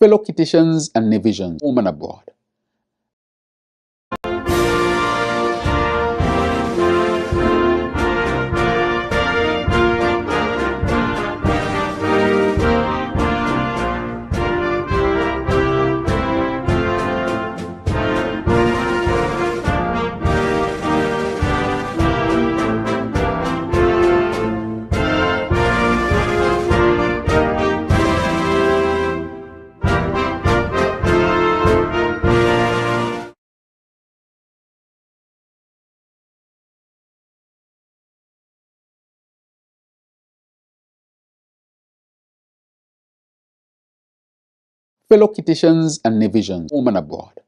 Fellow Kititians and Nevisians, home and abroad. Fellow Kititians and Nevisians, home and abroad,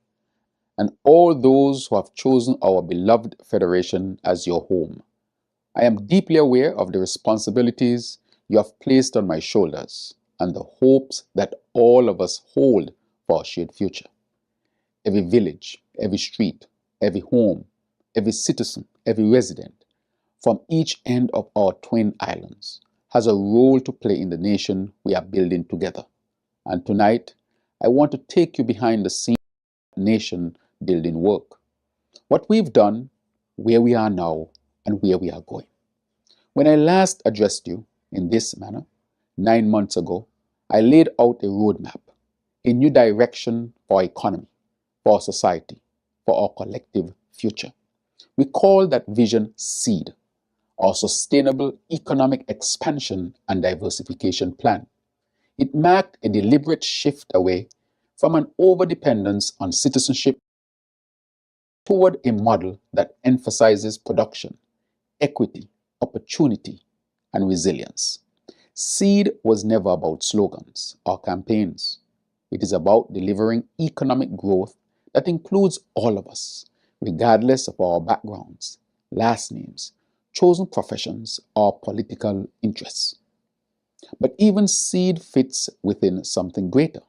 and all those who have chosen our beloved Federation as your home. I am deeply aware of the responsibilities you have placed on my shoulders and the hopes that all of us hold for our shared future. Every village, every street, every home, every citizen, every resident, from each end of our twin islands, has a role to play in the nation we are building together. And tonight, I want to take you behind the scenes of nation building work. What we've done, where we are now, and where we are going. When I last addressed you in this manner, 9 months ago, I laid out a roadmap, a new direction for our economy, for our society, for our collective future. We call that vision SEED, our Sustainable Economic Expansion and Diversification Plan. It marked a deliberate shift away from an overdependence on citizenship toward a model that emphasizes production, equity, opportunity, and resilience. SEED was never about slogans or campaigns. It is about delivering economic growth that includes all of us, regardless of our backgrounds, last names, chosen professions, or political interests. But even SEED fits within something greater.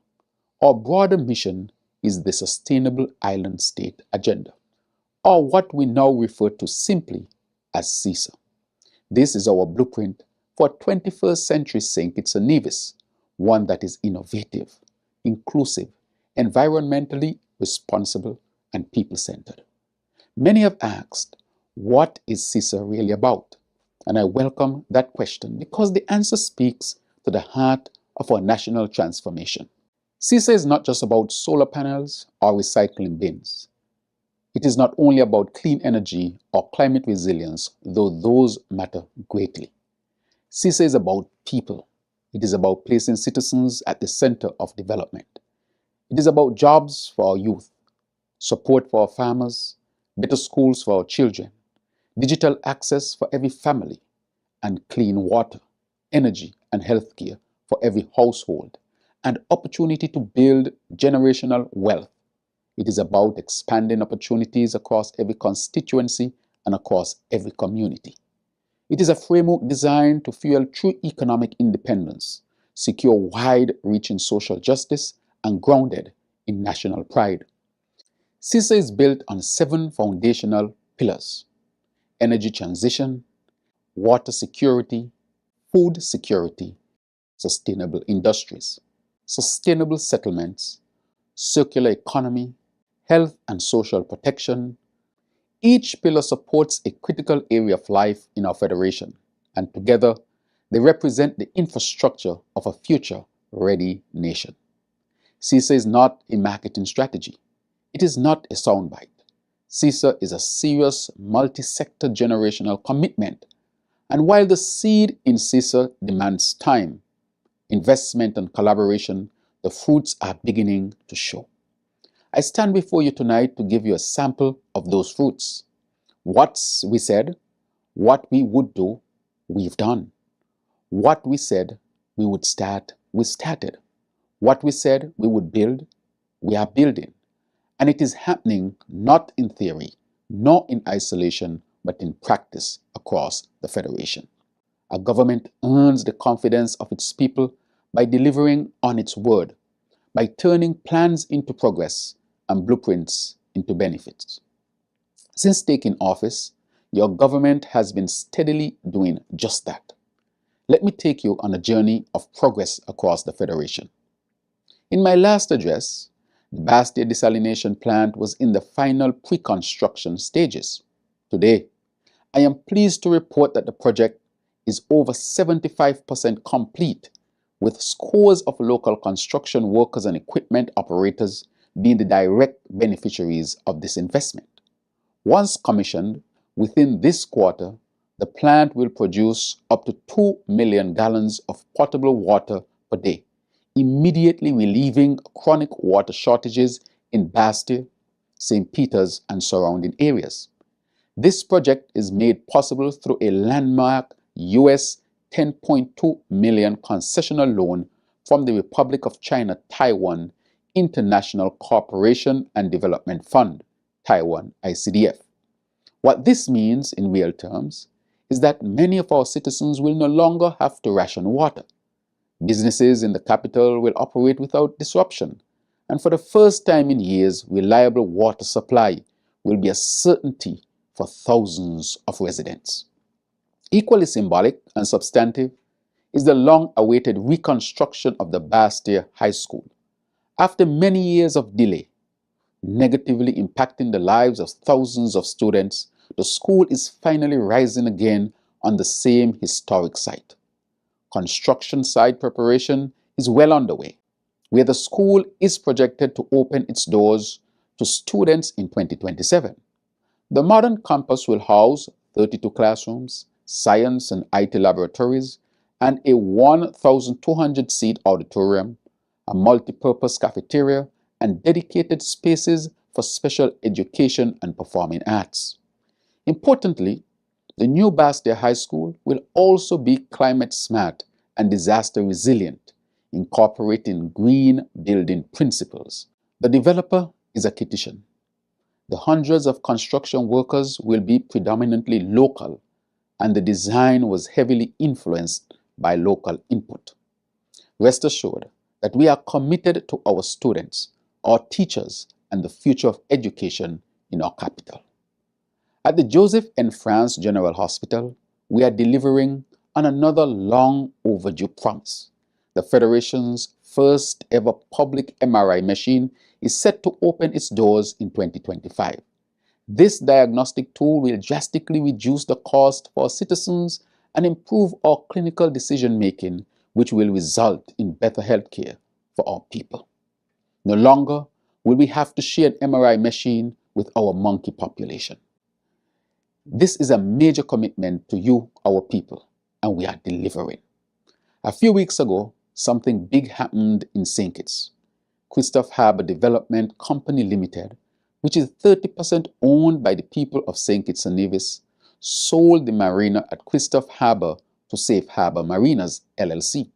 Our broader mission is the Sustainable Island State Agenda, or what we now refer to simply as CISA. This is our blueprint for a 21st century St. Kitts and Nevis, one that is innovative, inclusive, environmentally responsible, and people-centered. Many have asked, what is CISA really about? And I welcome that question because the answer speaks to the heart of our national transformation. CISA is not just about solar panels or recycling bins. It is not only about clean energy or climate resilience, though those matter greatly. CISA is about people. It is about placing citizens at the center of development. It is about jobs for our youth, support for our farmers, better schools for our children, digital access for every family, and clean water, energy, and healthcare for every household, and opportunity to build generational wealth. It is about expanding opportunities across every constituency and across every community. It is a framework designed to fuel true economic independence, secure wide-reaching social justice, and grounded in national pride. CISA is built on 7 foundational pillars: energy transition, water security, food security, sustainable industries, sustainable settlements, circular economy, health and social protection. Each pillar supports a critical area of life in our federation, and together they represent the infrastructure of a future-ready nation. CISA is not a marketing strategy. It is not a soundbite. CISA is a serious multi-sector generational commitment, and while the seed in CISA demands time, investment, and collaboration, the fruits are beginning to show. I stand before you tonight to give you a sample of those fruits. What we said, what we would do, we've done. What we said we would start, we started. What we said we would build, we are building. And it is happening not in theory, nor in isolation, but in practice across the Federation. A government earns the confidence of its people by delivering on its word, by turning plans into progress and blueprints into benefits. Since taking office, your government has been steadily doing just that. Let me take you on a journey of progress across the Federation. In my last address, the Bastia desalination plant was in the final pre-construction stages. Today, I am pleased to report that the project is over 75% complete, with scores of local construction workers and equipment operators being the direct beneficiaries of this investment. Once commissioned, within this quarter, the plant will produce up to 2 million gallons of potable water per day, immediately relieving chronic water shortages in Bastia, St. Peter's, and surrounding areas. This project is made possible through a landmark US 10.2 million concessional loan from the Republic of China Taiwan International Cooperation and Development Fund, Taiwan ICDF. What this means in real terms is that many of our citizens will no longer have to ration water. Businesses in the capital will operate without disruption, and for the first time in years, reliable water supply will be a certainty for thousands of residents. Equally symbolic and substantive is the long-awaited reconstruction of the Bastia High School. After many years of delay, negatively impacting the lives of thousands of students, the school is finally rising again on the same historic site. Construction site preparation is well underway, where the school is projected to open its doors to students in 2027. The modern campus will house 32 classrooms, science and IT laboratories, and a 1,200-seat auditorium, a multi-purpose cafeteria, and dedicated spaces for special education and performing arts. Importantly, the new Bastia High School will also be climate smart and disaster resilient, incorporating green building principles. The developer is a Kititian. The hundreds of construction workers will be predominantly local, and the design was heavily influenced by local input. Rest assured that we are committed to our students, our teachers, and the future of education in our capital. At the Joseph N. France General Hospital, we are delivering on another long overdue promise. The Federation's first ever public MRI machine is set to open its doors in 2025. This diagnostic tool will drastically reduce the cost for our citizens and improve our clinical decision making, which will result in better healthcare for our people. No longer will we have to share an MRI machine with our monkey population. This is a major commitment to you, our people, and we are delivering. A few weeks ago, something big happened in St. Kitts. Christophe Harbour Development Company Limited, which is 30% owned by the people of St. Kitts and Nevis, sold the marina at Christophe Harbour to Safe Harbour Marinas, LLC,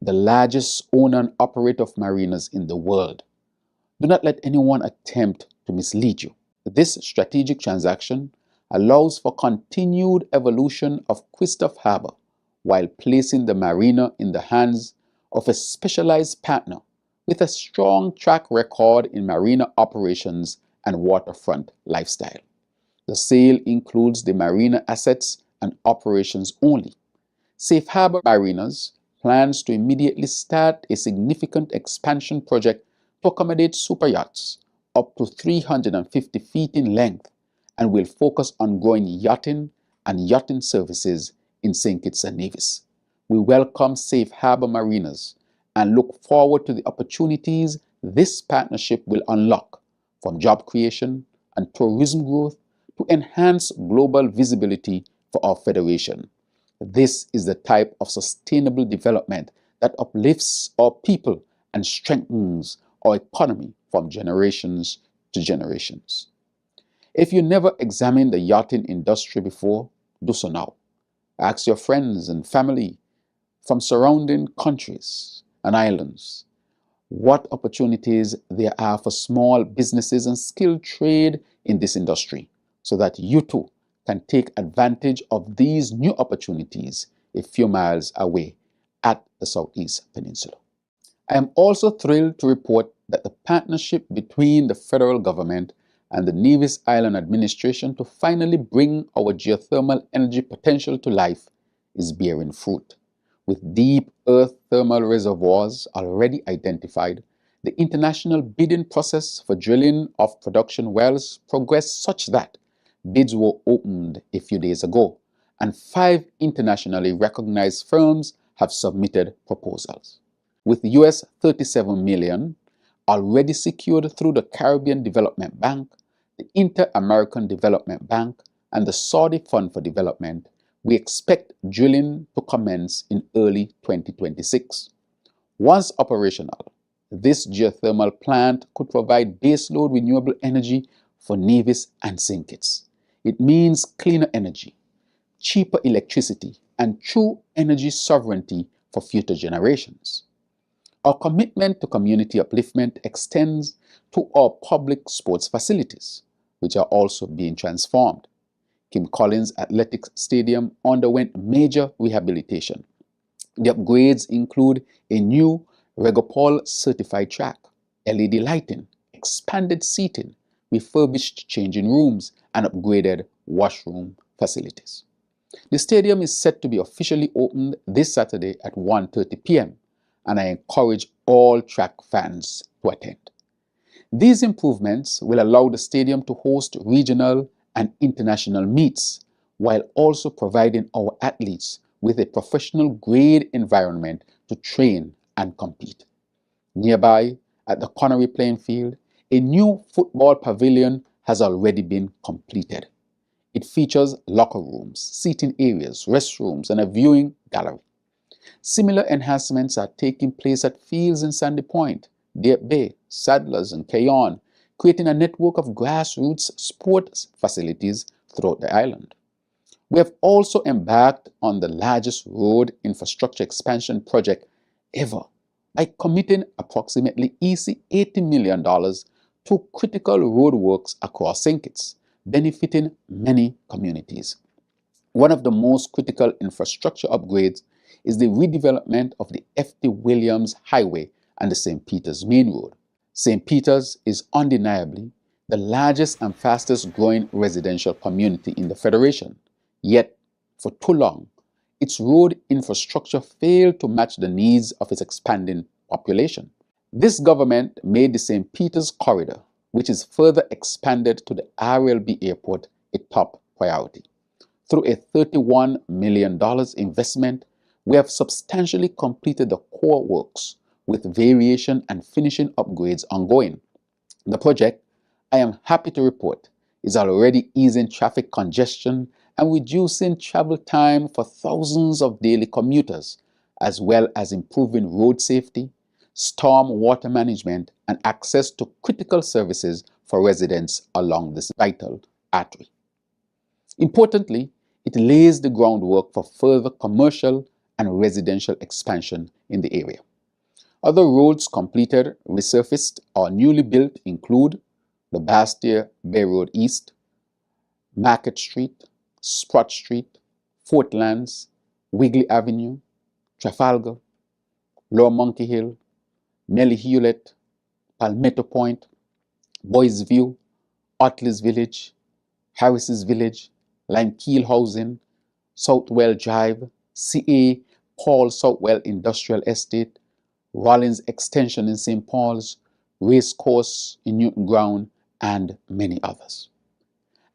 the largest owner and operator of marinas in the world. Do not let anyone attempt to mislead you. This strategic transaction allows for continued evolution of Christophe Harbour while placing the marina in the hands of a specialized partner with a strong track record in marina operations and waterfront lifestyle. The sale includes the marina assets and operations only. Safe Harbour Marinas plans to immediately start a significant expansion project to accommodate super yachts up to 350 feet in length and will focus on growing yachting and yachting services in St. Kitts and Nevis. We welcome Safe Harbour Marinas and look forward to the opportunities this partnership will unlock, from job creation and tourism growth to enhance global visibility for our federation. This is the type of sustainable development that uplifts our people and strengthens our economy from generations to generations. If you never examined the yachting industry before, do so now. Ask your friends and family from surrounding countries and islands what opportunities there are for small businesses and skilled trade in this industry, so that you too can take advantage of these new opportunities a few miles away at the Southeast Peninsula. I am also thrilled to report that the partnership between the federal government and the Nevis Island Administration to finally bring our geothermal energy potential to life is bearing fruit. With deep earth thermal reservoirs already identified, the international bidding process for drilling of production wells progressed such that bids were opened a few days ago, and 5 internationally recognized firms have submitted proposals. With US 37 million already secured through the Caribbean Development Bank, the Inter-American Development Bank, and the Saudi Fund for Development, we expect drilling to commence in early 2026. Once operational, this geothermal plant could provide baseload renewable energy for Nevis and Saint Kitts. It means cleaner energy, cheaper electricity, and true energy sovereignty for future generations. Our commitment to community upliftment extends to our public sports facilities, which are also being transformed. Kim Collins Athletics Stadium underwent major rehabilitation. The upgrades include a new Regopol certified track, LED lighting, expanded seating, refurbished changing rooms, and upgraded washroom facilities. The stadium is set to be officially opened this Saturday at 1:30 p.m., and I encourage all track fans to attend. These improvements will allow the stadium to host regional and international meets, while also providing our athletes with a professional-grade environment to train and compete. Nearby, at the Connery playing field, a new football pavilion has already been completed. It features locker rooms, seating areas, restrooms, and a viewing gallery. Similar enhancements are taking place at fields in Sandy Point, Deer Bay, Sadlers, and Keyon, creating a network of grassroots sports facilities throughout the island. We have also embarked on the largest road infrastructure expansion project ever by committing approximately $80 million to critical roadworks across Saint Kitts, benefiting many communities. One of the most critical infrastructure upgrades is the redevelopment of the F.T. Williams Highway and the St. Peter's Main Road. St. Peter's is undeniably the largest and fastest growing residential community in the Federation. Yet, for too long, its road infrastructure failed to match the needs of its expanding population. This government made the St. Peter's Corridor, which is further expanded to the RLB Airport, a top priority. Through a $31 million investment, we have substantially completed the core works, with variation and finishing upgrades ongoing. The project, I am happy to report, is already easing traffic congestion and reducing travel time for thousands of daily commuters, as well as improving road safety, storm water management, and access to critical services for residents along this vital artery. Importantly, it lays the groundwork for further commercial and residential expansion in the area. Other roads completed, resurfaced, or newly built include the Bastia Bay Road East, Market Street, Sprott Street, Fortlands, Wigley Avenue, Trafalgar, Lower Monkey Hill, Nellie Hewlett, Palmetto Point, Boys View, Otley's Village, Harris's Village, Limekeel Housing, Southwell Drive, CA Paul Southwell Industrial Estate, Rollins Extension in St. Paul's, Racecourse in Newton Ground, and many others.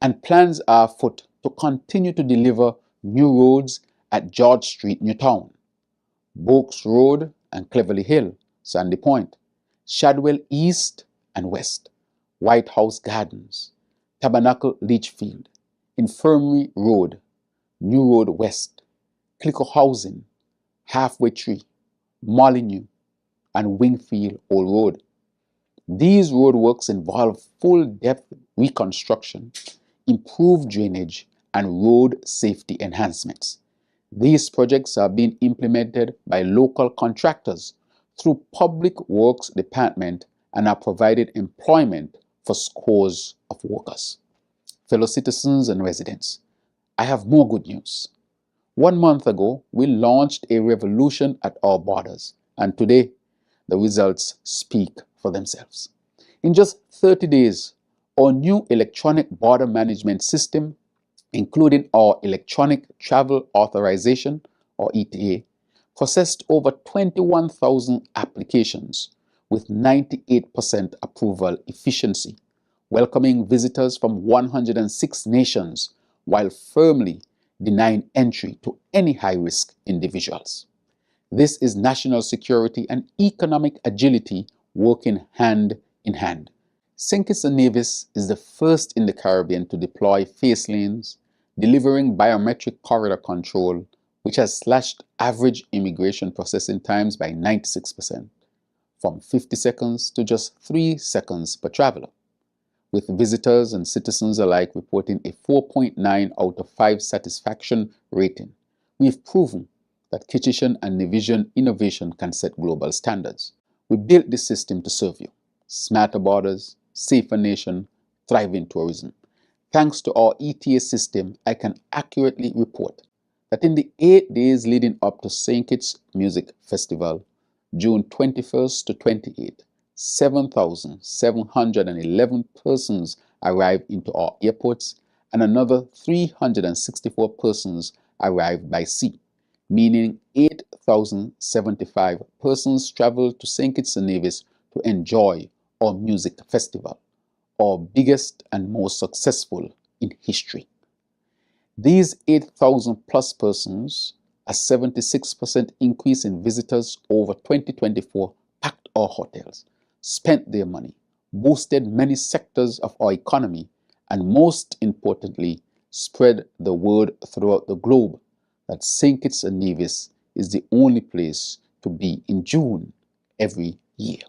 And plans are afoot to continue to deliver new roads at George Street, Newtown, Boakes Road and Cleverly Hill, Sandy Point, Shadwell East and West, White House Gardens, Tabernacle Leachfield, Infirmary Road, New Road West, Clicker Housing, Halfway Tree, Molyneux, and Wingfield Old Road. These roadworks involve full-depth reconstruction, improved drainage, and road safety enhancements. These projects are being implemented by local contractors through Public Works Department and are provided employment for scores of workers. Fellow citizens and residents, I have more good news. 1 month ago, we launched a revolution at our borders, and today, the results speak for themselves. In just 30 days, our new electronic border management system, including our electronic travel authorization, or ETA, processed over 21,000 applications with 98% approval efficiency, welcoming visitors from 106 nations while firmly denying entry to any high-risk individuals. This is national security and economic agility working hand in hand. CISA Nevis is the first in the Caribbean to deploy face lanes, delivering biometric corridor control, which has slashed average immigration processing times by 96%, from 50 seconds to just 3 seconds per traveler. With visitors and citizens alike reporting a 4.9 out of 5 satisfaction rating, we've proven that Kitchen and Nevision innovation can set global standards. We built this system to serve you. Smarter borders, safer nation, thriving tourism. Thanks to our ETA system, I can accurately report that in the 8 days leading up to St. Kitts Music Festival, June 21st to 28th, 7,711 persons arrived into our airports and another 364 persons arrived by sea, meaning 8,075 persons traveled to St. Kitts and Nevis to enjoy our music festival, our biggest and most successful in history. These 8,000 plus persons, a 76% increase in visitors over 2024, packed our hotels, spent their money, boosted many sectors of our economy, and most importantly, spread the word throughout the globe that St. Kitts and Nevis is the only place to be in June every year.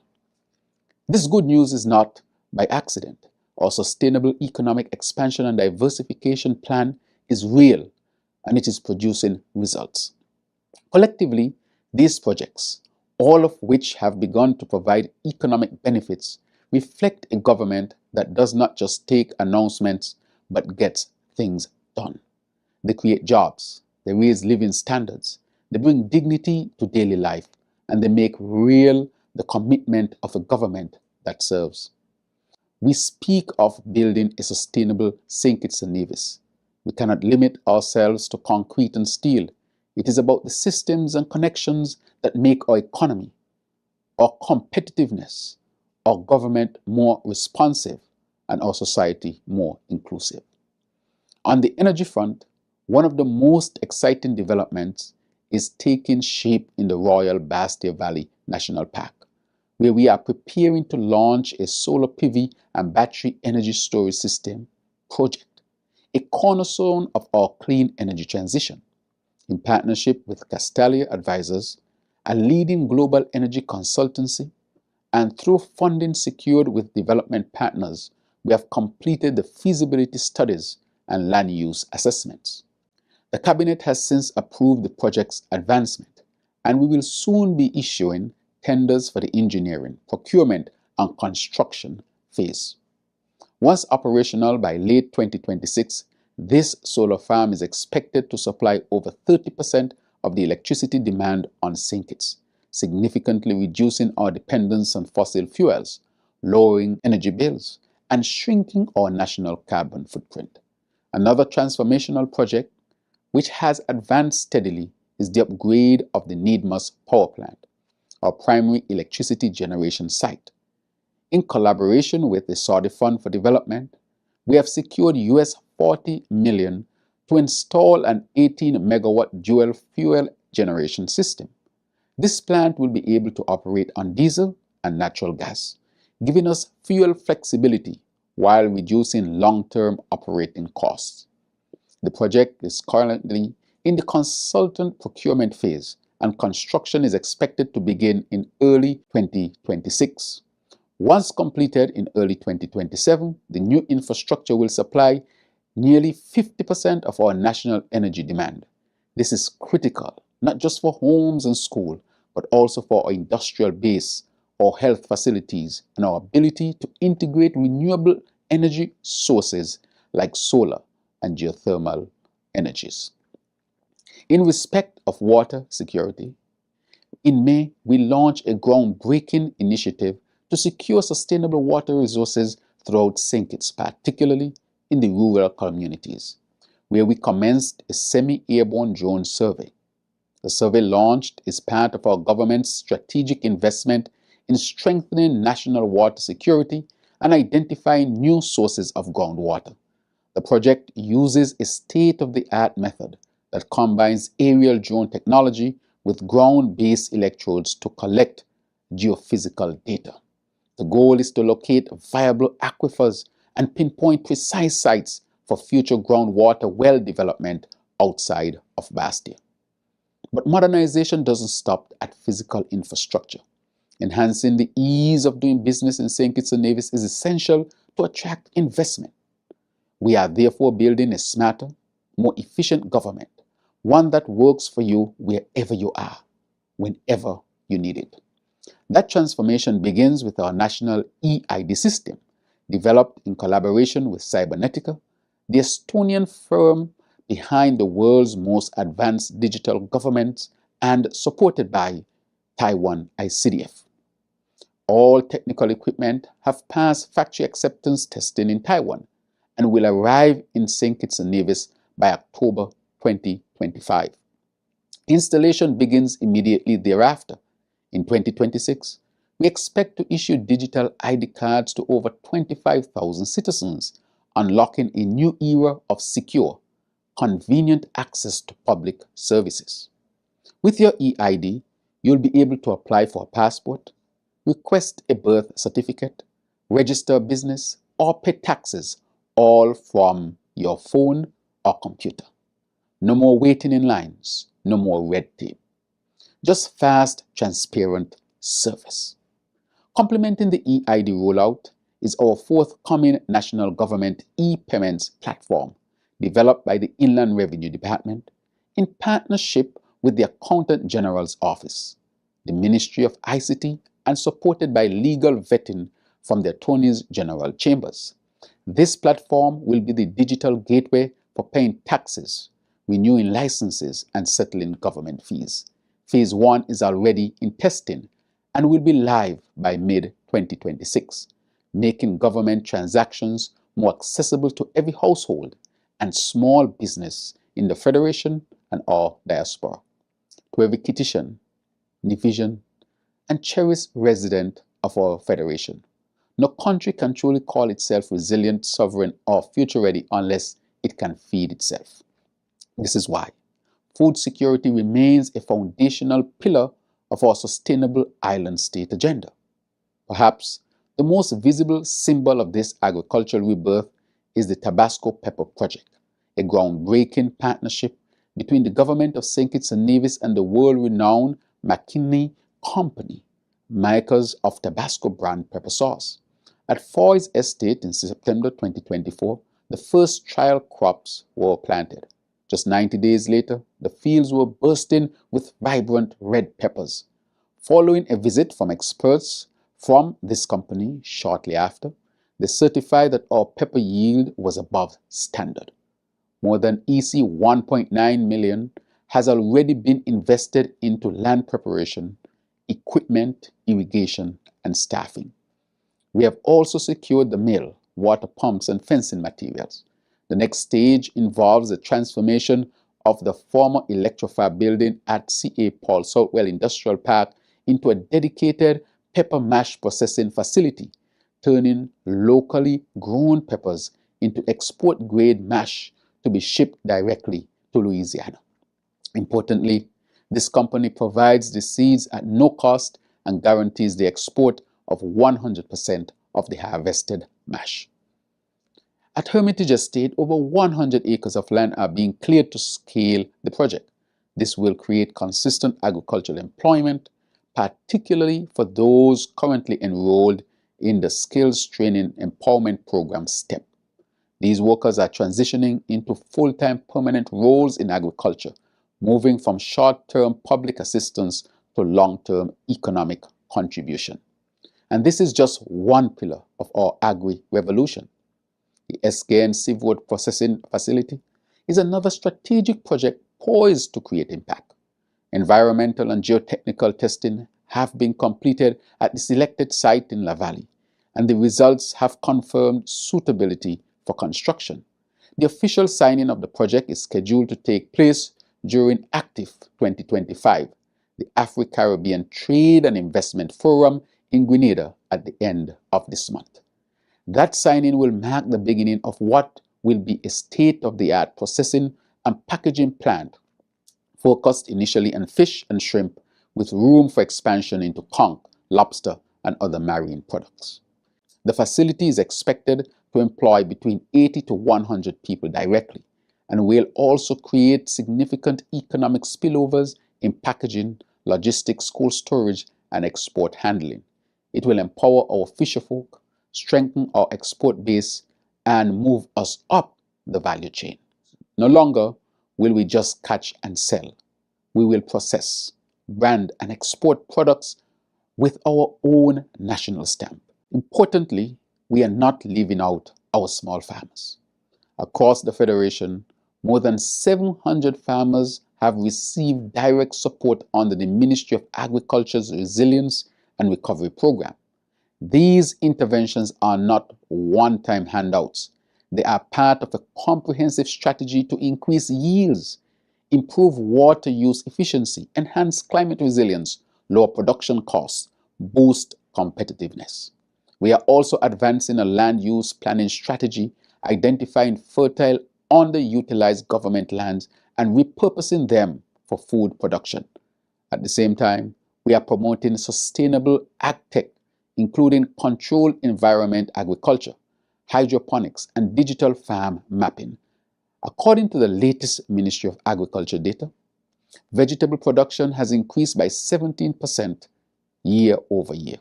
This good news is not by accident. Our sustainable economic expansion and diversification plan is real, and it is producing results. Collectively, these projects, all of which have begun to provide economic benefits, reflect a government that does not just take announcements but gets things done. They create jobs, they raise living standards, they bring dignity to daily life, and they make real the commitment of a government that serves. We speak of building a sustainable St. Kitts and Nevis. We cannot limit ourselves to concrete and steel. It is about the systems and connections that make our economy, our competitiveness, our government more responsive, and our society more inclusive. On the energy front, one of the most exciting developments is taking shape in the Royal Bastia Valley National Park, where we are preparing to launch a solar PV and battery energy storage system project, a cornerstone of our clean energy transition. In partnership with Castalia Advisors, a leading global energy consultancy, and through funding secured with development partners, we have completed the feasibility studies and land use assessments. The Cabinet has since approved the project's advancement, and we will soon be issuing tenders for the engineering, procurement, and construction phase. Once operational by late 2026, this solar farm is expected to supply over 30% of the electricity demand on St. Kitts, significantly reducing our dependence on fossil fuels, lowering energy bills, and shrinking our national carbon footprint. Another transformational project, which has advanced steadily, is the upgrade of the Nevis power plant, our primary electricity generation site. In collaboration with the Saudi Fund for Development, we have secured US $40 million to install an 18-megawatt dual fuel generation system. This plant will be able to operate on diesel and natural gas, giving us fuel flexibility while reducing long-term operating costs. The project is currently in the consultant procurement phase, and construction is expected to begin in early 2026. Once completed in early 2027, the new infrastructure will supply nearly 50% of our national energy demand. This is critical, not just for homes and schools, but also for our industrial base, our health facilities, and our ability to integrate renewable energy sources like solar and geothermal energies. In respect of water security, in May, we launched a groundbreaking initiative to secure sustainable water resources throughout St. Kitts, particularly in the rural communities, where we commenced a semi-airborne drone survey. The survey launched is part of our government's strategic investment in strengthening national water security and identifying new sources of groundwater. The project uses a state-of-the-art method that combines aerial drone technology with ground-based electrodes to collect geophysical data. The goal is to locate viable aquifers and pinpoint precise sites for future groundwater well development outside of Bastia. But modernization doesn't stop at physical infrastructure. Enhancing the ease of doing business in St. Kitts and Nevis is essential to attract investment. We are therefore building a smarter, more efficient government, one that works for you wherever you are, whenever you need it. That transformation begins with our national EID system, developed in collaboration with Cybernetica, the Estonian firm behind the world's most advanced digital government, and supported by Taiwan ICDF. All technical equipment have passed factory acceptance testing in Taiwan and will arrive in St. Kitts and Nevis by October 2025. Installation begins immediately thereafter. In 2026, we expect to issue digital ID cards to over 25,000 citizens, unlocking a new era of secure, convenient access to public services. With your EID, you'll be able to apply for a passport, request a birth certificate, register a business, or pay taxes, all from your phone or computer. No more waiting in lines, no more red tape. Just fast, transparent service. Complementing the EID rollout is our forthcoming national government e-payments platform, developed by the Inland Revenue Department in partnership with the Accountant General's Office, the Ministry of ICT, and supported by legal vetting from the Attorneys General Chambers. This platform will be the digital gateway for paying taxes, renewing licenses, and settling government fees. Phase 1 is already in testing and will be live by mid-2026, making government transactions more accessible to every household and small business in the Federation and our diaspora. To every Kittitian, Nevisian, and cherished resident of our Federation, no country can truly call itself resilient, sovereign, or future-ready unless it can feed itself. This is why food security remains a foundational pillar of our sustainable island state agenda. Perhaps the most visible symbol of this agricultural rebirth is the Tabasco Pepper Project, a groundbreaking partnership between the government of St. Kitts and Nevis and the world-renowned McKinney Company, makers of Tabasco brand pepper sauce. At Foy's Estate in September 2024, the first trial crops were planted. Just 90 days later, the fields were bursting with vibrant red peppers. Following a visit from experts from this company shortly after, they certified that our pepper yield was above standard. More than EC 1.9 million has already been invested into land preparation, equipment, irrigation, and staffing. We have also secured the mill, water pumps, and fencing materials. The next stage involves the transformation of the former Electrofab building at CA Paul Southwell Industrial Park into a dedicated pepper mash processing facility, turning locally grown peppers into export-grade mash to be shipped directly to Louisiana. Importantly, this company provides the seeds at no cost and guarantees the export of 100% of the harvested mash. At Hermitage Estate, over 100 acres of land are being cleared to scale the project. This will create consistent agricultural employment, particularly for those currently enrolled in the Skills Training Empowerment Program STEP. These workers are transitioning into full-time permanent roles in agriculture, moving from short-term public assistance to long-term economic contribution. And this is just one pillar of our agri-revolution. The SKN Seafood Processing Facility is another strategic project poised to create impact. Environmental and geotechnical testing have been completed at the selected site in La Valley, and the results have confirmed suitability for construction. The official signing of the project is scheduled to take place during Active 2025, the Afro-Caribbean Trade and Investment Forum in Grenada at the end of this month. That signing will mark the beginning of what will be a state-of-the-art processing and packaging plant focused initially on fish and shrimp with room for expansion into conch, lobster, and other marine products. The facility is expected to employ between 80 to 100 people directly and will also create significant economic spillovers in packaging, logistics, cold storage, and export handling. It will empower our fisherfolk, strengthen our export base, and move us up the value chain. No longer will we just catch and sell. We will process, brand, and export products with our own national stamp. Importantly, we are not leaving out our small farmers. Across the Federation, more than 700 farmers have received direct support under the Ministry of Agriculture's Resilience and Recovery Program. These interventions are not one-time handouts. They are part of a comprehensive strategy to increase yields, improve water use efficiency, enhance climate resilience, lower production costs, boost competitiveness. We are also advancing a land use planning strategy, identifying fertile, underutilized government lands and repurposing them for food production. At the same time, we are promoting sustainable agtech, including controlled environment agriculture, hydroponics, and digital farm mapping. According to the latest Ministry of Agriculture data, vegetable production has increased by 17% year over year.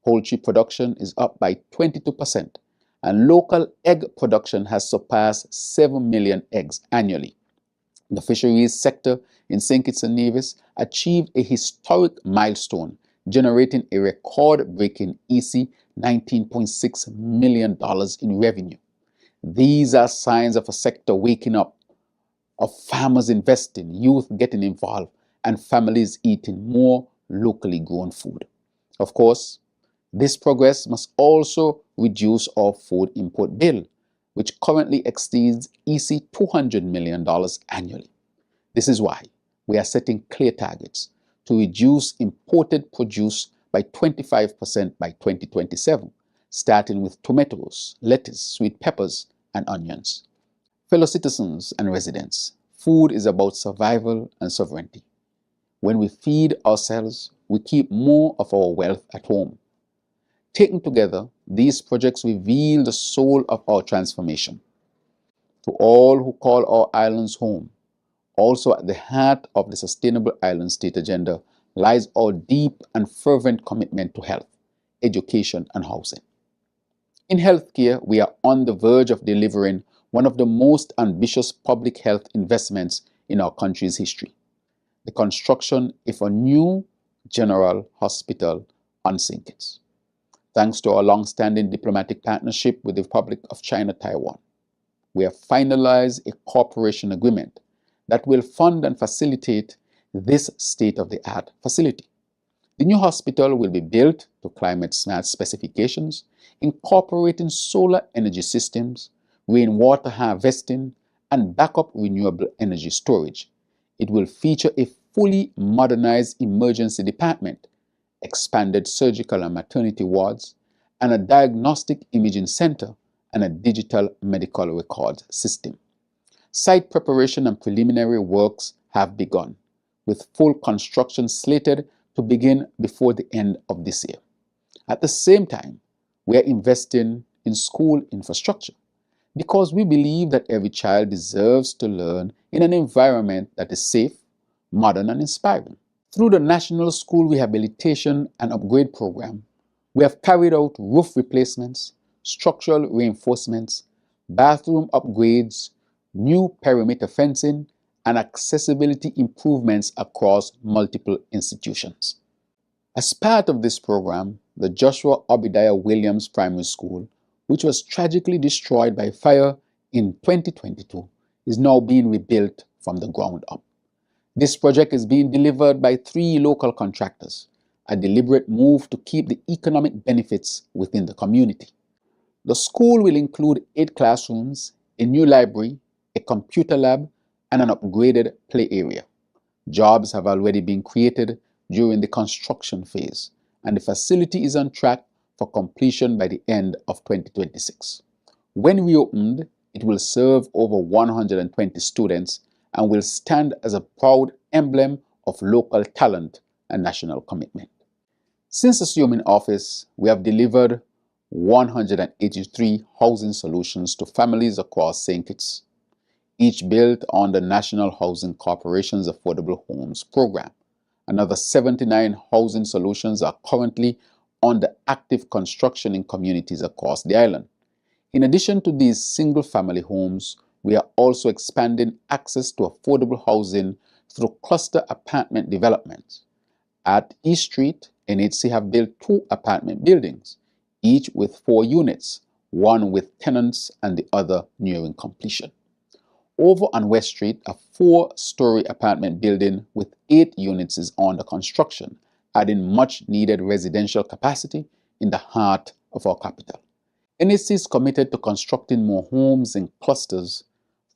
Poultry production is up by 22%, and local egg production has surpassed 7 million eggs annually. The fisheries sector in St. Kitts and Nevis achieved a historic milestone, generating a record-breaking $19.6 million in revenue. These are signs of a sector waking up, of farmers investing, youth getting involved, and families eating more locally grown food. Of course, this progress must also reduce our food import bill, which currently exceeds $200 million annually. This is why we are setting clear targets to reduce imported produce by 25% by 2027, starting with tomatoes, lettuce, sweet peppers, and onions. Fellow citizens and residents, food is about survival and sovereignty. When we feed ourselves, we keep more of our wealth at home. Taken together, these projects reveal the soul of our transformation. To all who call our islands home, also at the heart of the Sustainable Island State Agenda lies our deep and fervent commitment to health, education, and housing. In healthcare, we are on the verge of delivering one of the most ambitious public health investments in our country's history: the construction of a new general hospital on St. Kitts. Thanks to our long-standing diplomatic partnership with the Republic of China, Taiwan, we have finalized a cooperation agreement that will fund and facilitate this state-of-the-art facility. The new hospital will be built to climate-smart specifications, incorporating solar energy systems, rainwater harvesting, and backup renewable energy storage. It will feature a fully modernized emergency department, expanded surgical and maternity wards, and a diagnostic imaging center and a digital medical records system. Site preparation and preliminary works have begun, with full construction slated to begin before the end of this year. At the same time, we are investing in school infrastructure because we believe that every child deserves to learn in an environment that is safe, modern, and inspiring. Through the National School Rehabilitation and Upgrade Program, we have carried out roof replacements, structural reinforcements, bathroom upgrades, new perimeter fencing, and accessibility improvements across multiple institutions. As part of this program, the Joshua Obadiah Williams Primary School, which was tragically destroyed by fire in 2022, is now being rebuilt from the ground up. This project is being delivered by 3 local contractors, a deliberate move to keep the economic benefits within the community. The school will include 8 classrooms, a new library, a computer lab, and an upgraded play area. Jobs have already been created during the construction phase, and the facility is on track for completion by the end of 2026. When reopened, it will serve over 120 students and will stand as a proud emblem of local talent and national commitment. Since assuming office, we have delivered 183 housing solutions to families across St. Kitts, each built on the National Housing Corporation's Affordable Homes Program. Another 79 housing solutions are currently under active construction in communities across the island. In addition to these single-family homes, we are also expanding access to affordable housing through cluster apartment developments. At East Street, NHC have built 2 apartment buildings, each with 4 units, one with tenants and the other nearing completion. Over on West Street, a 4-story apartment building with 8 units is under construction, adding much-needed residential capacity in the heart of our capital. NHC is committed to constructing more homes in clusters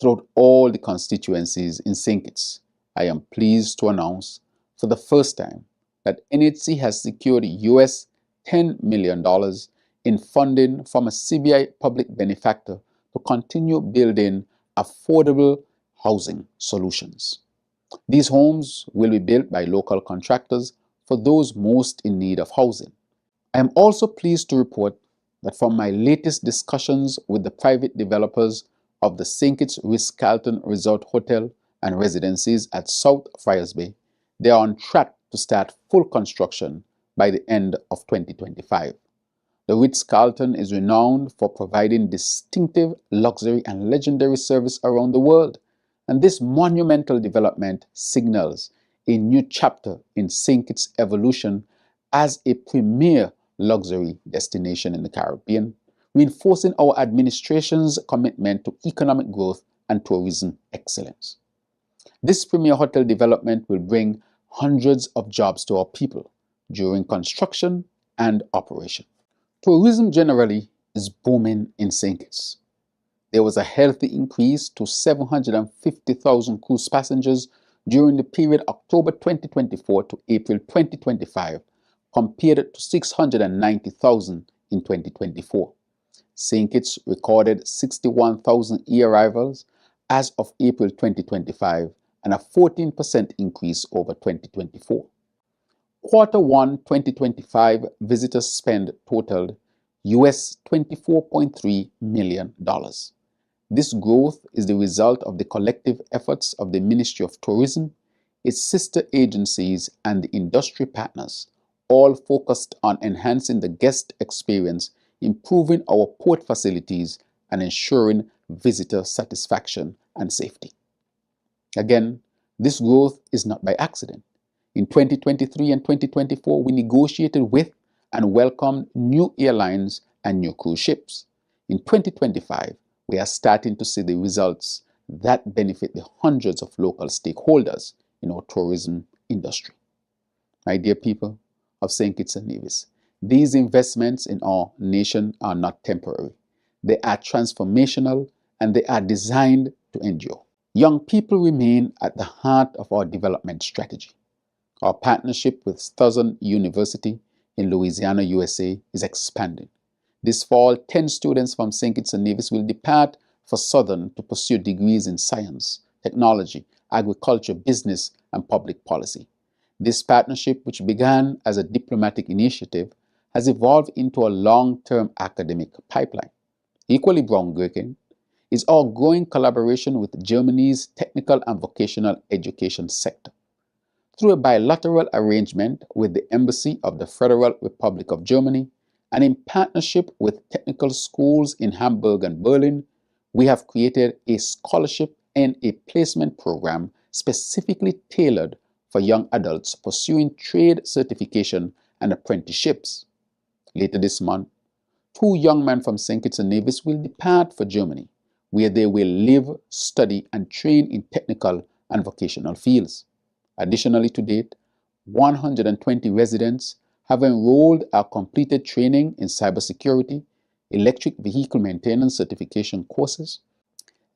throughout all the constituencies in St. Kitts. I am pleased to announce for the first time that NHC has secured US $10 million in funding from a CBI public benefactor to continue building affordable housing solutions. These homes will be built by local contractors for those most in need of housing. I am also pleased to report that from my latest discussions with the private developers of the St. Kitts Ritz-Carlton Resort Hotel and Residencies at South Friars Bay, they are on track to start full construction by the end of 2025. The Ritz-Carlton is renowned for providing distinctive luxury and legendary service around the world, and this monumental development signals a new chapter in St. Kitts' evolution as a premier luxury destination in the Caribbean, reinforcing our administration's commitment to economic growth and tourism excellence. This premier hotel development will bring hundreds of jobs to our people during construction and operation. Tourism generally is booming in St. Kitts. There was a healthy increase to 750,000 cruise passengers during the period October 2024 to April 2025, compared to 690,000 in 2024. St. Kitts recorded 61,000 e-arrivals as of April 2025, and a 14% increase over 2024. Quarter 1 2025 visitor spend totaled US $24.3 million. This growth is the result of the collective efforts of the Ministry of Tourism, its sister agencies, and the industry partners, all focused on enhancing the guest experience, improving our port facilities, and ensuring visitor satisfaction and safety. Again, this growth is not by accident. In 2023 and 2024, we negotiated with and welcomed new airlines and new cruise ships. In 2025, we are starting to see the results that benefit the hundreds of local stakeholders in our tourism industry. My dear people of St. Kitts and Nevis, these investments in our nation are not temporary. They are transformational, and they are designed to endure. Young people remain at the heart of our development strategy. Our partnership with Southern University in Louisiana, USA is expanding. This fall, 10 students from St. Kitts and Nevis will depart for Southern to pursue degrees in science, technology, agriculture, business, and public policy. This partnership, which began as a diplomatic initiative, has evolved into a long-term academic pipeline. Equally groundbreaking is our growing collaboration with Germany's technical and vocational education sector. Through a bilateral arrangement with the Embassy of the Federal Republic of Germany and in partnership with technical schools in Hamburg and Berlin, we have created a scholarship and a placement program specifically tailored for young adults pursuing trade certification and apprenticeships. Later this month, 2 young men from St. Kitts and Nevis will depart for Germany, where they will live, study, and train in technical and vocational fields. Additionally, to date, 120 residents have enrolled or completed training in cybersecurity, electric vehicle maintenance certification courses,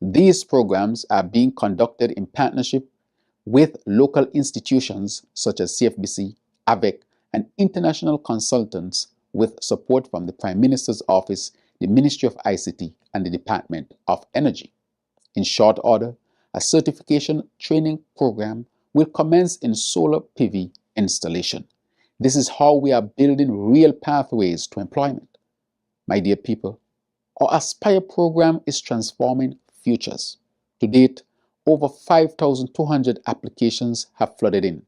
These programs are being conducted in partnership with local institutions such as CFBC, AVEC, and international consultants with support from the Prime Minister's Office, the Ministry of ICT, and the Department of Energy. In short order, a certification training program will commence in solar PV installation. This is how we are building real pathways to employment. My dear people, our Aspire program is transforming futures. To date, over 5,200 applications have flooded in,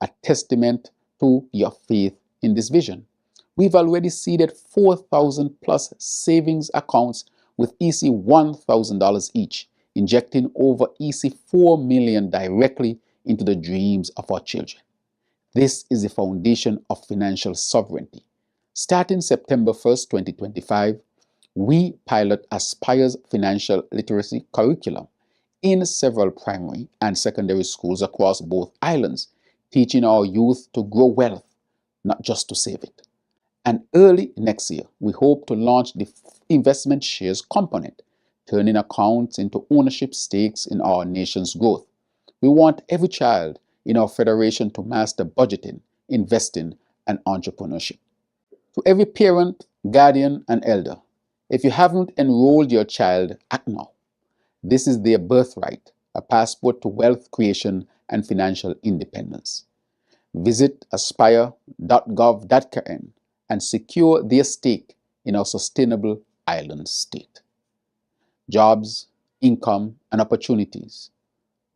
a testament to your faith in this vision. We've already seeded 4,000 plus savings accounts with EC $1,000 each, injecting over EC 4 million directly into the dreams of our children. This is the foundation of financial sovereignty. Starting September 1st, 2025, we pilot Aspire's financial literacy curriculum in several primary and secondary schools across both islands, teaching our youth to grow wealth, not just to save it. And early next year, we hope to launch the investment shares component, turning accounts into ownership stakes in our nation's growth. We want every child in our federation to master budgeting, investing, and entrepreneurship. To every parent, guardian, and elder, if you haven't enrolled your child, act now. This is their birthright, a passport to wealth creation and financial independence. Visit aspire.gov.kn and secure their stake in our sustainable island state. Jobs, income, and opportunities.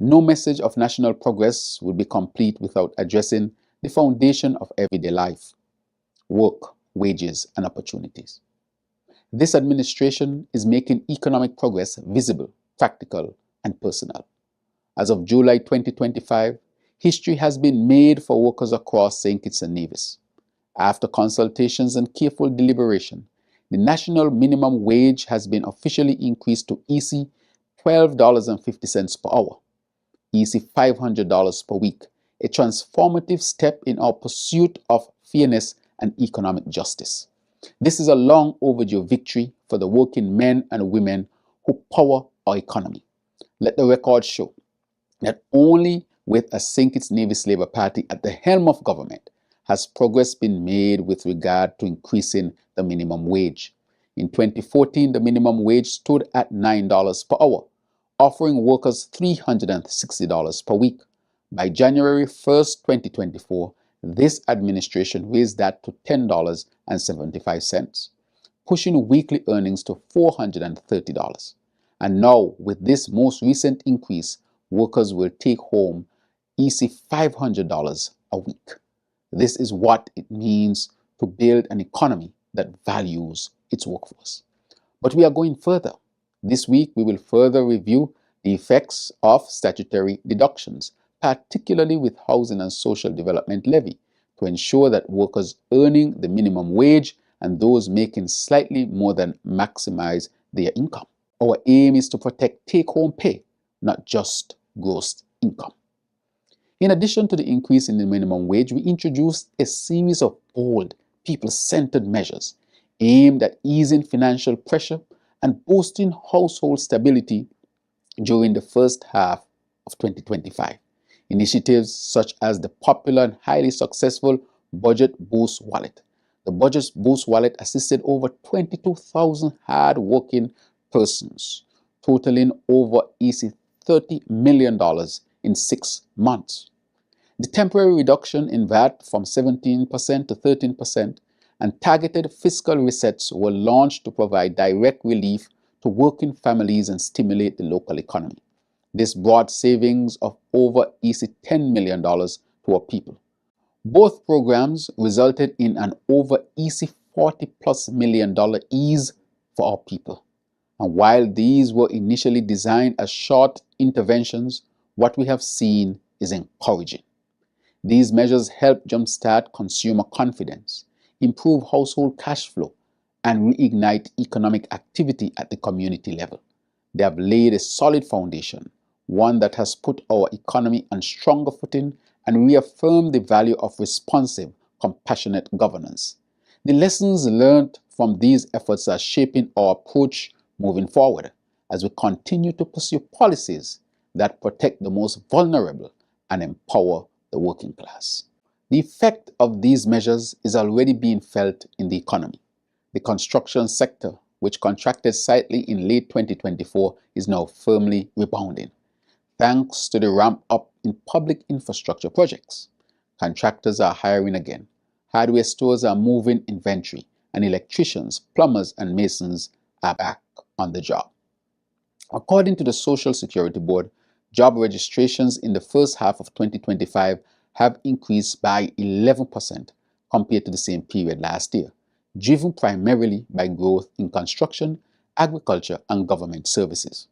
No message of national progress would be complete without addressing the foundation of everyday life: work, wages, and opportunities. This administration is making economic progress visible, practical, and personal. As of July 2025, history has been made for workers across St. Kitts and Nevis. After consultations and careful deliberation, the national minimum wage has been officially increased to EC $12.50 per hour, EC $500 per week, a transformative step in our pursuit of fairness and economic justice. This is a long overdue victory for the working men and women who power our economy. Let the record show that only with a St. Kitts Nevis Labour Party at the helm of government has progress been made with regard to increasing the minimum wage. In 2014, the minimum wage stood at $9 per hour, offering workers $360 per week. By January 1st, 2024, this administration raised that to $10.75, pushing weekly earnings to $430. And now, with this most recent increase, workers will take home EC $500 a week. This is what it means to build an economy that values its workforce. But we are going further. This week, we will further review the effects of statutory deductions, particularly with Housing and Social Development Levy, to ensure that workers earning the minimum wage and those making slightly more than maximize their income. Our aim is to protect take-home pay, not just gross income. In addition to the increase in the minimum wage, we introduced a series of bold, people-centered measures aimed at easing financial pressure and boosting household stability during the first half of 2025. Initiatives such as the popular and highly successful Budget Boost Wallet. The Budget Boost Wallet assisted over 22,000 hard-working persons, totaling over EC $30 million in 6 months. The temporary reduction in VAT from 17% to 13% and targeted fiscal resets were launched to provide direct relief to working families and stimulate the local economy. This brought savings of over EC $10 million to our people. Both programs resulted in an over EC $40+ million ease for our people. And while these were initially designed as short interventions, what we have seen is encouraging. These measures help jumpstart consumer confidence, improve household cash flow, and reignite economic activity at the community level. They have laid a solid foundation, one that has put our economy on stronger footing and reaffirmed the value of responsive, compassionate governance. The lessons learned from these efforts are shaping our approach moving forward. as we continue to pursue policies that protect the most vulnerable and empower the working class. The effect of these measures is already being felt in the economy. The construction sector, which contracted slightly in late 2024, is now firmly rebounding, thanks to the ramp up in public infrastructure projects. Contractors are hiring again, hardware stores are moving inventory, and electricians, plumbers, and masons are back on the job. According to the Social Security Board, job registrations in the first half of 2025 have increased by 11% compared to the same period last year, driven primarily by growth in construction, agriculture, and government services.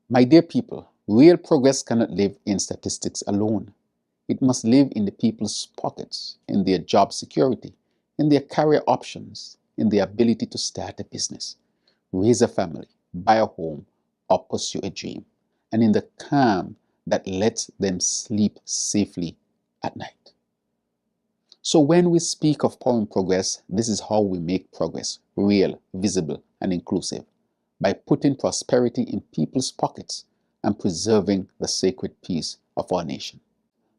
My dear people, real progress cannot live in statistics alone. It must live in the people's pockets, in their job security, in their career options, in their ability to start a business, raise a family, buy a home, or pursue a dream, and in the calm that lets them sleep safely at night. So when we speak of powering progress, this is how we make progress real, visible, and inclusive, by putting prosperity in people's pockets and preserving the sacred peace of our nation.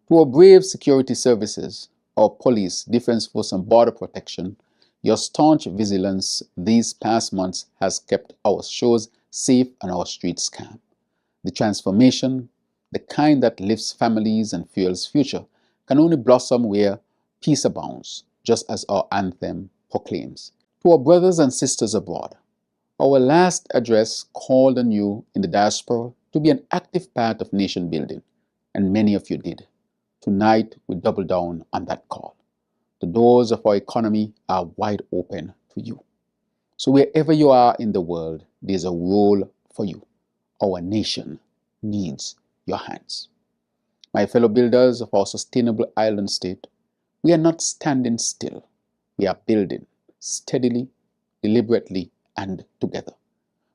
To our brave security services, our police, defense force, and border protection, your staunch vigilance these past months has kept our shores safe and our streets calm. The transformation, the kind that lifts families and fuels future, can only blossom where peace abounds, just as our anthem proclaims. To our brothers and sisters abroad, our last address called on you in the diaspora to be an active part of nation building, and many of you did. Tonight, we double down on that call. The doors of our economy are wide open to you. So wherever you are in the world, there's a role for you. Our nation needs your hands. My fellow builders of our sustainable island state, we are not standing still. We are building steadily, deliberately, and together.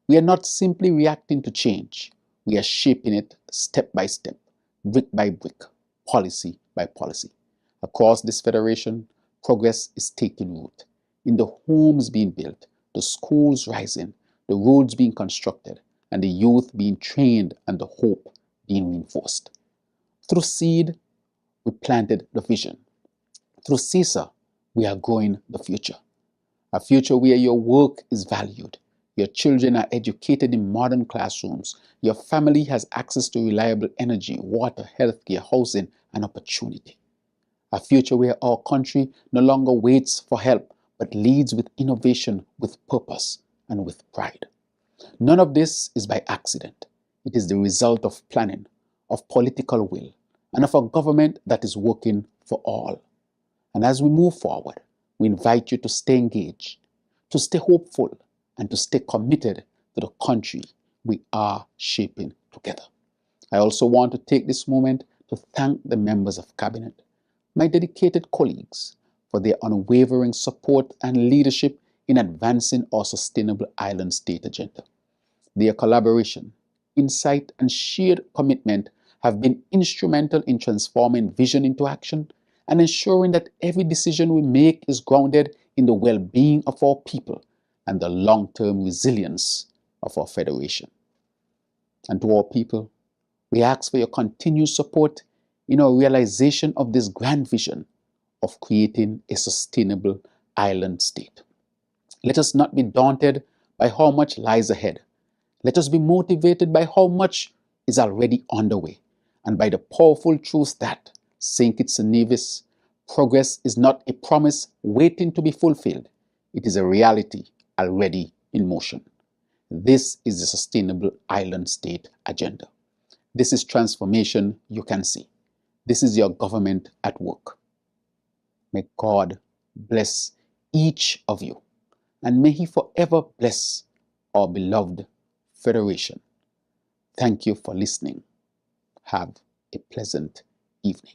We are not simply reacting to change. We are shaping it step by step, brick by brick, policy by policy. Across this federation, progress is taking root. In the homes being built, the schools rising, the roads being constructed, and the youth being trained and the hope being reinforced. Through seed, we planted the vision. Through CISA, we are growing the future. A future where your work is valued, your children are educated in modern classrooms, your family has access to reliable energy, water, healthcare, housing, and opportunity. A future where our country no longer waits for help, but leads with innovation, with purpose, and with pride. None of this is by accident. It is the result of planning, of political will, and of a government that is working for all. And as we move forward, we invite you to stay engaged, to stay hopeful, and to stay committed to the country we are shaping together. I also want to take this moment to thank the members of Cabinet, my dedicated colleagues, for their unwavering support and leadership in advancing our sustainable island state agenda. Their collaboration, insight, and shared commitment have been instrumental in transforming vision into action and ensuring that every decision we make is grounded in the well-being of our people and the long-term resilience of our federation. And to our people, we ask for your continued support in our realization of this grand vision of creating a sustainable island state. Let us not be daunted by how much lies ahead. Let us be motivated by how much is already underway and by the powerful truth that, St. Kitts and Nevis, progress is not a promise waiting to be fulfilled. It is a reality already in motion. This is the Sustainable Island State Agenda. This is transformation you can see. This is your government at work. May God bless each of you, and may He forever bless our beloved Federation. Thank you for listening. Have a pleasant evening.